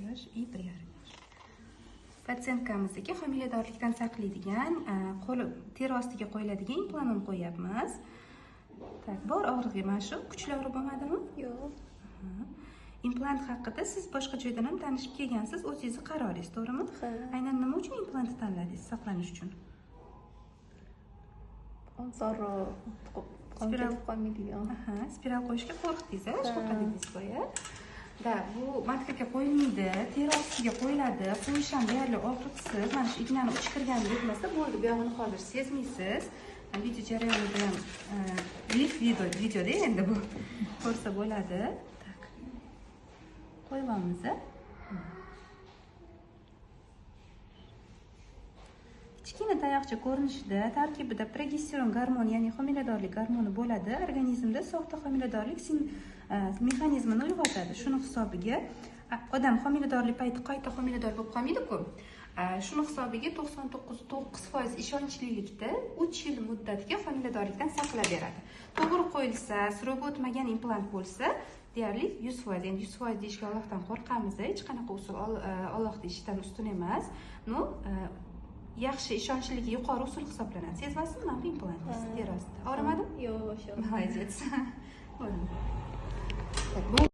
yosh и приятный. Patsientkamizga homiladorlikdan saqlaydigan, qo'l teri ostiga qo'yiladigan implantni qo'yapmiz. Tak, bor og'riqga mana shu kuchli og'riq bo'lmadimi? Yo'q. Implant haqida siz boshqa joydan ham tanishib kelgansiz, o'zingizni qaroringiz, to'g'rimi? Ha. Aynan nima uchun implantni tanladingiz saqlanish uchun? Spiral qo'ymaydigan. Spiral qo'yishga qo'rqdingiz, shunaqa dedingiz boya. Da, bu matkaga qo'yilmaydi, teri ostiga qo'yiladi. Qo'yish ham deyarli og'riqsiz. Mana shu ignani uchi kirganini bilmasa bo'ldi, bu yog'ini hozir sezmaysiz. Video jarayonida ham videoda endi bu ko'rsa bo'ladi. Tak. Qo'yamiz. Kichkina tayoqcha ko'rinishida, tarkibida progesteron gormoni, ya'ni homiladorlik gormoni bo'ladi. Organizmda soxta homiladorlik mexanizmini uyg'otadi. Shuning hisobiga odam homiladorlik payti qayta homilador bo'lib qolmaydi-ku. Shuning hisobiga 99% ishonchlilikda 3 yil muddatga homiladorlikdan saqlab beradi. To'g'ri qo'yilsa, srok o'tmagan implant bo'lsa, deyarli 100%. Endi 100% deyishga Allohdan qo'rqamiz. Hech qanaqa usul Alloh deyishdan ustun emas. Yaxshi, ishonchliligi yuqori usul hisoblanadi. Sezmasizmi bu implantni teri ostida? Og'rimadimi? Yo'q, Молодец.